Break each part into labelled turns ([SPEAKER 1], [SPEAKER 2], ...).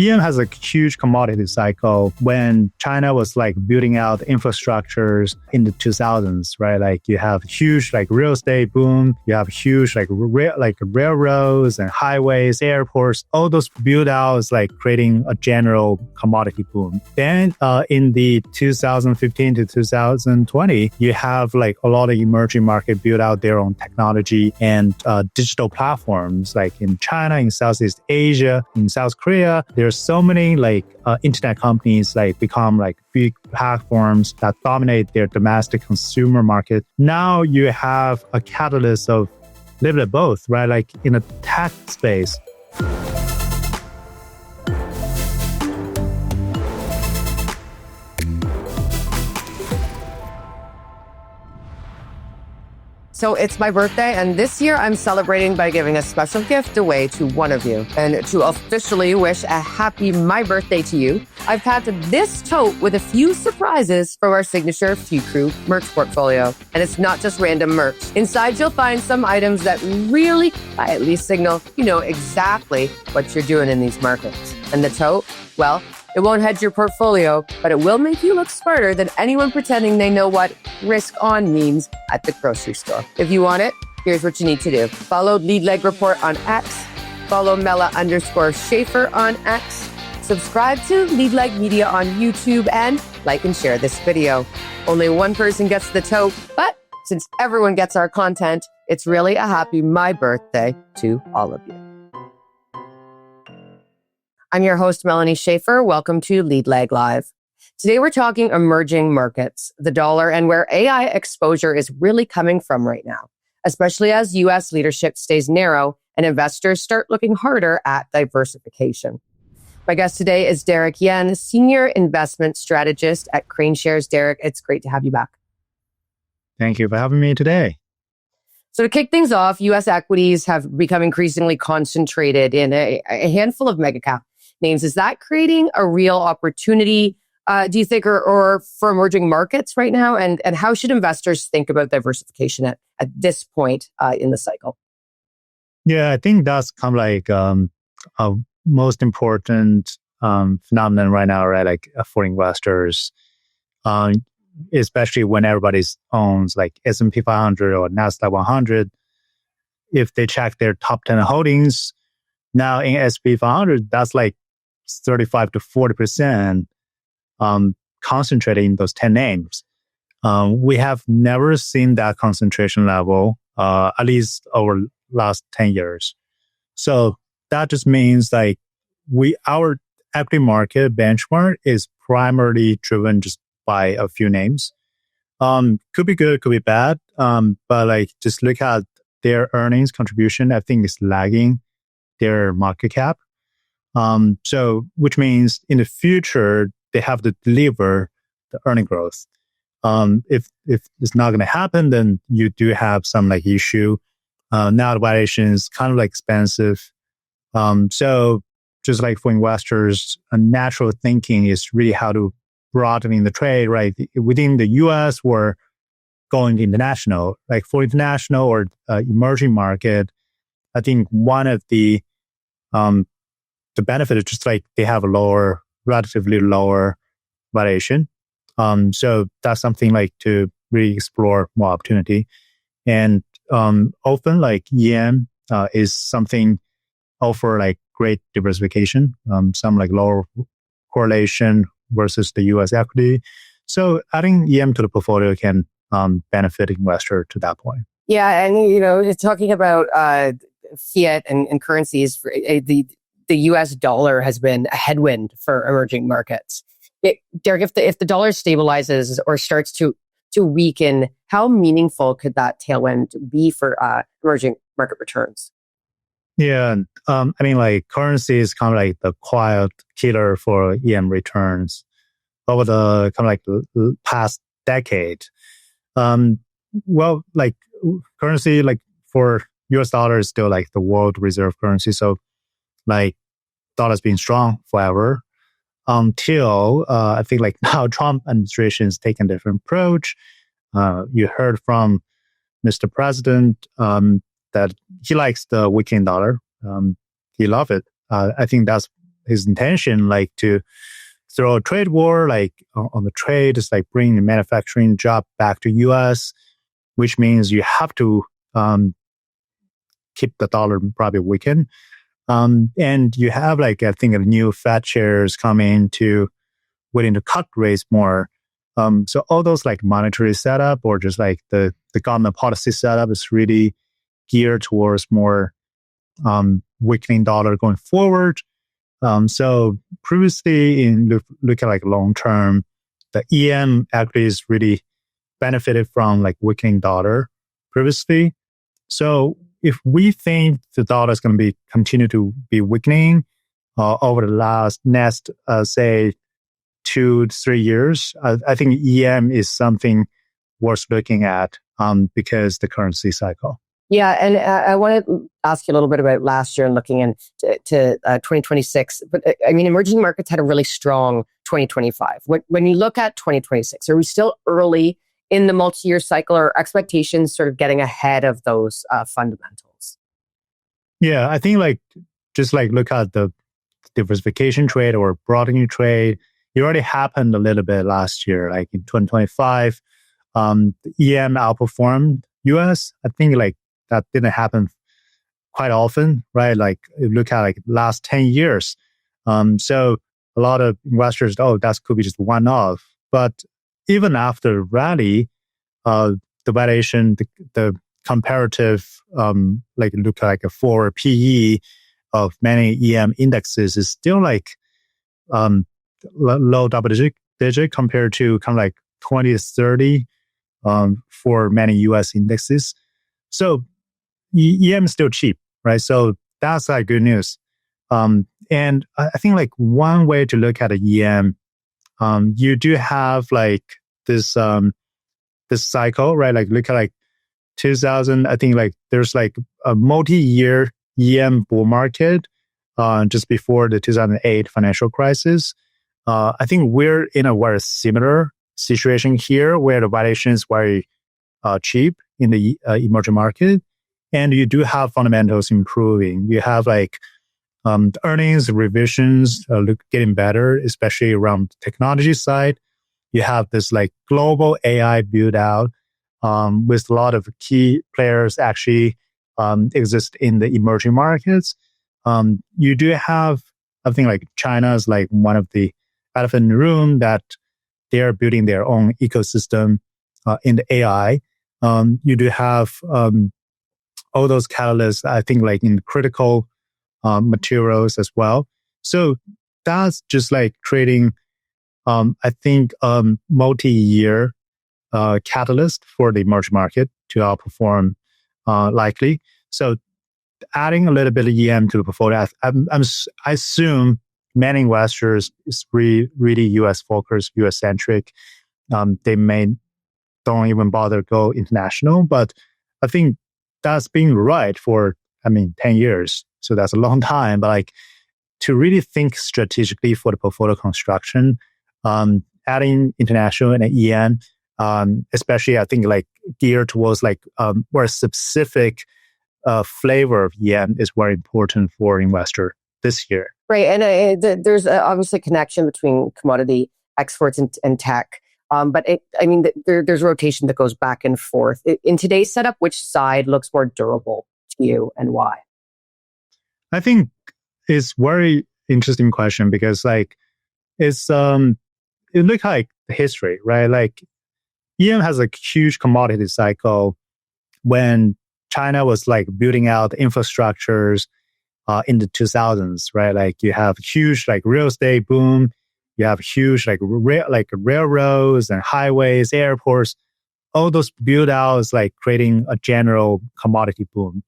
[SPEAKER 1] EM has a huge commodity cycle. When China was like building out infrastructures in the 2000s, right? Like you have huge like real estate boom, you have huge like railroads and highways, airports, all those build outs like creating a general commodity boom. Then in the 2015 to 2020, you have like a lot of emerging market build out their own technology and digital platforms like in China, in Southeast Asia, in South Korea. There's so many like internet companies like become like big platforms that dominate their domestic consumer market. Now you have a catalyst of a little bit of both, right? Like in a tech space.
[SPEAKER 2] So it's my birthday, and this year I'm celebrating by giving a special gift away to one of you. And to officially wish a happy my birthday to you, I've packed this tote with a few surprises from our signature Few Crew merch portfolio. And it's not just random merch. Inside, you'll find some items that really quietly signal you know exactly what you're doing in these markets. And the tote, well, it won't hedge your portfolio, but it will make you look smarter than anyone pretending they know what risk on means at the grocery store. If you want it, here's what you need to do. Follow Lead Leg Report on X. Follow Mela_Schaefer on X. Subscribe to Lead Leg Media on YouTube and like and share this video. Only one person gets the tote, but since everyone gets our content, it's really a happy my birthday to all of you. I'm your host, Melanie Schaefer. Welcome to Lead Leg Live. Today, we're talking emerging markets, the dollar, and where AI exposure is really coming from right now, especially as U.S. leadership stays narrow and investors start looking harder at diversification. My guest today is Derek Yen, Senior Investment Strategist at KraneShares. Derek, it's great to have you back.
[SPEAKER 1] Thank you for having me today.
[SPEAKER 2] So to kick things off, U.S. equities have become increasingly concentrated in a handful of mega cap names. Is that creating a real opportunity, do you think, or for emerging markets right now? And how should investors think about diversification at this point in the cycle?
[SPEAKER 1] Yeah, I think that's kind of like a most important phenomenon right now, right? Like for investors, especially when everybody owns like S&P 500 or NASDAQ 100. If they check their top 10 holdings, now in S&P 500, that's like 35 to 40% concentrated in those 10 names. We have never seen that concentration level, at least over last 10 years. So that just means like our equity market benchmark is primarily driven just by a few names. Could be good, could be bad. But like just look at their earnings contribution, I think is lagging their market cap. So which means in the future, they have to deliver the earning growth. If it's not going to happen, then you do have some like issue. Now the valuation is kind of like expensive. So just like for investors, a natural thinking is really how to broadening the trade, right? Within the US or going international. Like for international or emerging market, I think one of the benefit is just like they have a relatively lower valuation. So that's something like to really explore more opportunity. And often like EM is something offer like great diversification, some like lower correlation versus the US equity. So adding EM to the portfolio can benefit investor to that point.
[SPEAKER 2] Yeah, and talking about fiat and currencies, the U.S. dollar has been a headwind for emerging markets. Derek, if the dollar stabilizes or starts to weaken, how meaningful could that tailwind be for emerging market returns?
[SPEAKER 1] Yeah, I mean, like currency is kind of like the quiet killer for EM returns over the kind of like the past decade. Well, like currency, like for US dollar is still like the world reserve currency. So like dollar's been strong forever until I think like now Trump administration is taking a different approach. You heard from Mr. President that he likes the weakening dollar. He loves it. I think that's his intention, like to throw a trade war, like on the trade, it's like bring the manufacturing job back to US, which means you have to keep the dollar probably weaken. And you have like, I think, a new Fed chairs coming to willing to cut rates more. So all those like monetary setup or just like the government policy setup is really geared towards more weakening dollar going forward. So previously in look at like long term, the EM equities really benefited from like weakening dollar previously. So if we think the dollar is going to be continue to be weakening over the next say 2 to 3 years, I think EM is something worth looking at because the currency cycle.
[SPEAKER 2] Yeah, and I want to ask you a little bit about last year and looking into 2026. But I mean, emerging markets had a really strong 2025. When you look at 2026, are we still early in the multi-year cycle, or expectations sort of getting ahead of those fundamentals?
[SPEAKER 1] Yeah, I think like just like look at the diversification trade or broadening trade. It already happened a little bit last year, like in 2025. The EM outperformed US. I think like that didn't happen quite often, right? Like if you look at like last 10 years. So a lot of investors, that could be just one-off. But even after the rally, the valuation, the comparative, like look like a forward PE of many EM indexes is still like low double digit compared to kind of like 20 to 30 for many US indexes. So EM is still cheap, right? So that's like good news. And I think like one way to look at the EM, you do have like this cycle, right? Like look at like 2000, I think like there's like a multi-year EM bull market just before the 2008 financial crisis. I think we're in a very similar situation here where the valuation is very cheap in the emerging market. And you do have fundamentals improving. You have like the earnings revisions getting better, especially around the technology side. You have this like global AI build out with a lot of key players actually exist in the emerging markets. You do have, I think like China is like one of the elephant in the room that they're building their own ecosystem in the AI. You do have all those catalysts, I think like in critical materials as well. So that's just like creating, I think, multi-year catalyst for the emerging market to outperform likely. So adding a little bit of EM to the portfolio, I assume many investors is really US focused, US centric. They don't even bother go international, but I think that's been right for 10 years. So that's a long time. But like to really think strategically for the portfolio construction, adding international and EM, especially I think like geared towards like more specific flavor of EM is very important for investor this year.
[SPEAKER 2] Right, and there's obviously a connection between commodity exports and tech. But there's rotation that goes back and forth. In today's setup, which side looks more durable to you and why?
[SPEAKER 1] I think it's very interesting question because like it's it look like the history, right? Like EM has a huge commodity cycle when China was like building out infrastructures in the 2000s, right? Like you have huge like real estate boom. You have huge like railroads and highways, airports, all those build outs like creating a general commodity boom.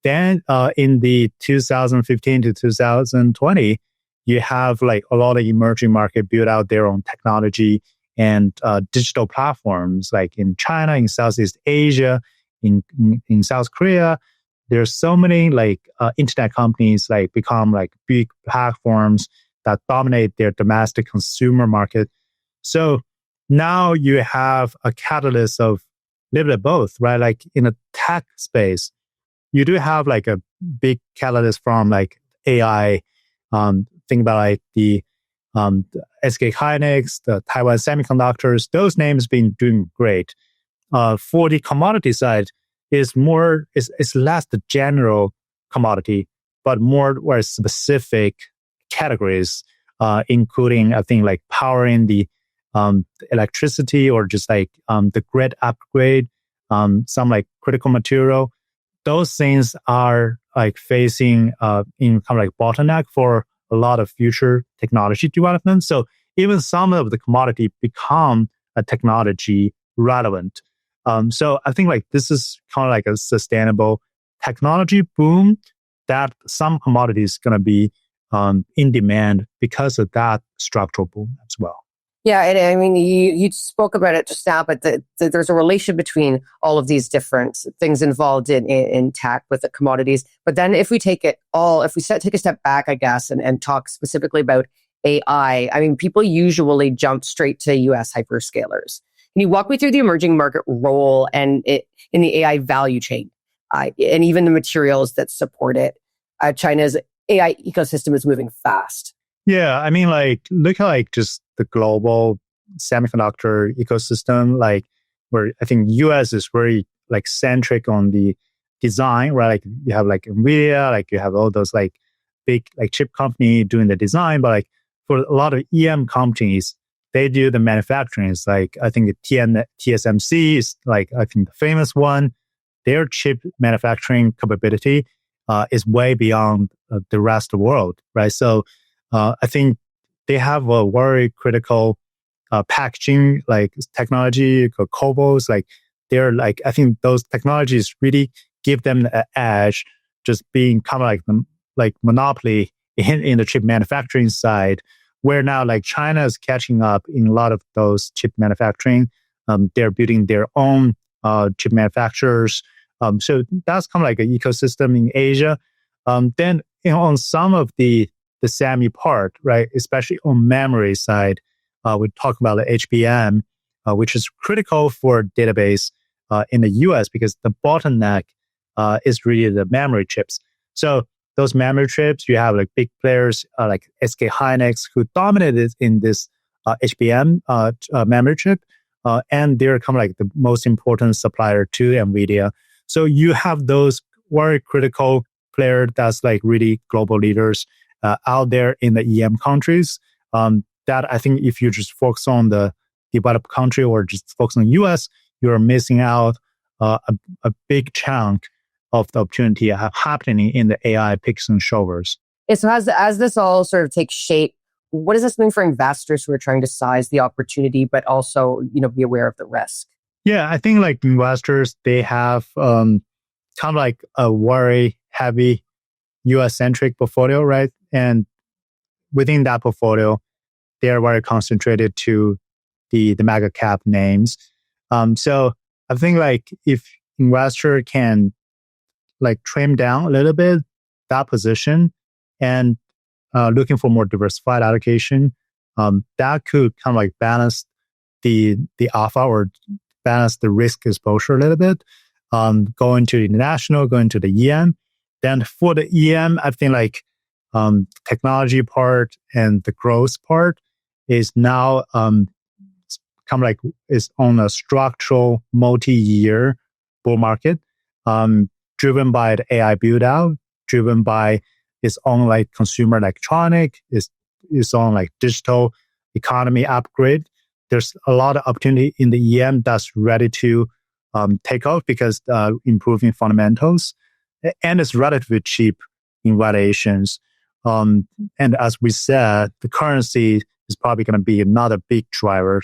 [SPEAKER 1] Then in the 2015 to 2020, you have like a lot of emerging market build out their own technology and digital platforms like in China, in Southeast Asia, in South Korea. There's so many like internet companies like become like big platforms that dominate their domestic consumer market. So now you have a catalyst of a little bit of both, right? Like in a tech space, you do have like a big catalyst from like AI think about like the SK Hynix, the Taiwan Semiconductors, those names been doing great. For the commodity side, is less the general commodity, but more specific categories, including I think like powering the electricity or just like the grid upgrade, some like critical material. Those things are like facing in kind of like bottleneck for a lot of future technology development. So even some of the commodity become a technology relevant. So I think like this is kind of like a sustainable technology boom that some commodities going to be in demand because of that structural boom as well.
[SPEAKER 2] Yeah, and I mean, you spoke about it just now, but there's a relation between all of these different things involved in tech with the commodities. But then if we take it all, if we take a step back, I guess, and talk specifically about AI, I mean, people usually jump straight to US hyperscalers. Can you walk me through the emerging market role and in the AI value chain, and even the materials that support it? China's AI ecosystem is moving fast.
[SPEAKER 1] Yeah, I mean, like, look at like just the global semiconductor ecosystem, like where I think US is very like centric on the design, right? Like you have like Nvidia, like you have all those like big like chip company doing the design, but like for a lot of EM companies, they do the manufacturing. It's like I think TSMC is like I think the famous one. Their chip manufacturing capability is way beyond the rest of the world, right? So I think they have a very critical packaging like technology called Cobos. Like they're like I think those technologies really give them an edge, just being kind of like monopoly in the chip manufacturing side. Where now like China is catching up in a lot of those chip manufacturing. They're building their own chip manufacturers. So that's kind of like an ecosystem in Asia. Then on some of the semi part, right, especially on memory side, we talk about the HBM, which is critical for database in the US because the bottleneck is really the memory chips. So those memory chips, you have like big players like SK Hynix who dominated in this HBM memory chip, and they're kind of like the most important supplier to NVIDIA. So you have those very critical players that's like really global leaders out there in the EM countries. That I think if you just focus on the developed country or just focus on US, you're missing out a big chunk of the opportunity happening in the AI picks and shovels.
[SPEAKER 2] So as this all sort of takes shape, what does this mean for investors who are trying to size the opportunity, but also, be aware of the risk?
[SPEAKER 1] Yeah, I think like investors, they have kind of like a very heavy US-centric portfolio, right? And within that portfolio, they are very concentrated to the mega cap names. So I think like if investor can like trim down a little bit that position and looking for more diversified allocation, that could kind of like balance the alpha or balance the risk exposure a little bit. Going to international, going to the EM. Then for the EM, I think like technology part and the growth part is now kind of like is on a structural multi-year bull market, driven by the AI build out, driven by its own like consumer electronic, its own like digital economy upgrade. There's a lot of opportunity in the EM that's ready to take off because improving fundamentals, and it's relatively cheap in valuations. And as we said, the currency is probably going to be another big driver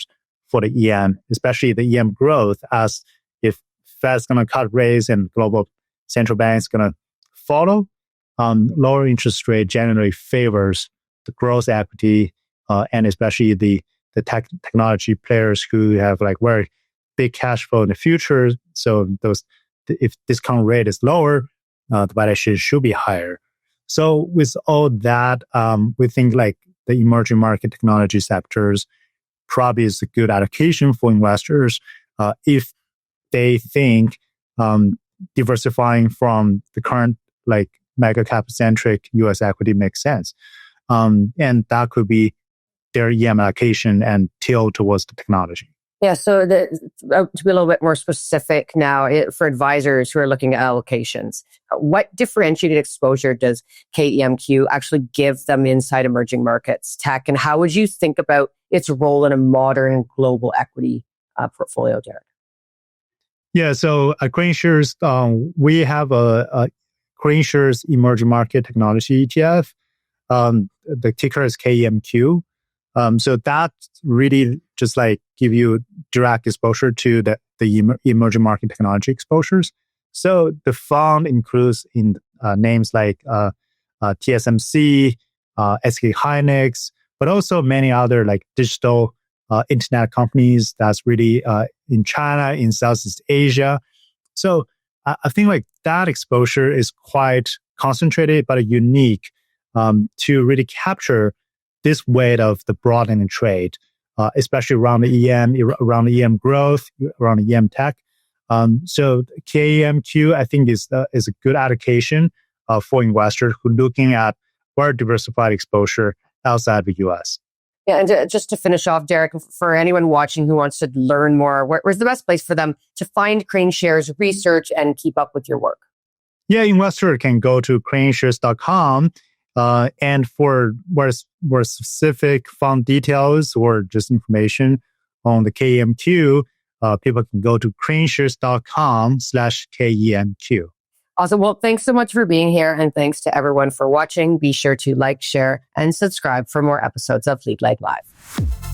[SPEAKER 1] for the EM, especially the EM growth, as if Fed's going to cut rates and global central banks going to follow. Lower interest rate generally favors the growth equity, and especially the technology players who have like very big cash flow in the future. So those, if discount rate is lower, the valuation should be higher. So with all that, we think like the emerging market technology sectors probably is a good allocation for investors if they think diversifying from the current like mega cap centric US equity makes sense. And that could be their EM allocation and tilt towards the technology.
[SPEAKER 2] Yeah, so to be a little bit more specific now for advisors who are looking at allocations, what differentiated exposure does KEMQ actually give them inside emerging markets, tech, and how would you think about its role in a modern global equity portfolio, Derek?
[SPEAKER 1] Yeah, so at KraneShares, we have a KraneShares Emerging Market Technology ETF. The ticker is KEMQ. So that really just like give you direct exposure to the emerging market technology exposures. So the fund includes in names like TSMC, SK Hynix, but also many other like digital internet companies that's really in China, in Southeast Asia. So I think like that exposure is quite concentrated but unique to really capture this weight of the broadening trade, especially around the around the EM growth, around the EM tech. So KEMQ, I think, is a good allocation for investors who are looking at very diversified exposure outside the US.
[SPEAKER 2] Yeah, and just to finish off, Derek, for anyone watching who wants to learn more, where's the best place for them to find KraneShares research and keep up with your work?
[SPEAKER 1] Yeah, investor can go to KraneShares.com. And for more specific fund details or just information on the KEMQ, people can go to KraneShares.com/KEMQ.
[SPEAKER 2] Awesome. Well, thanks so much for being here. And thanks to everyone for watching. Be sure to like, share, and subscribe for more episodes of Lead Like Live.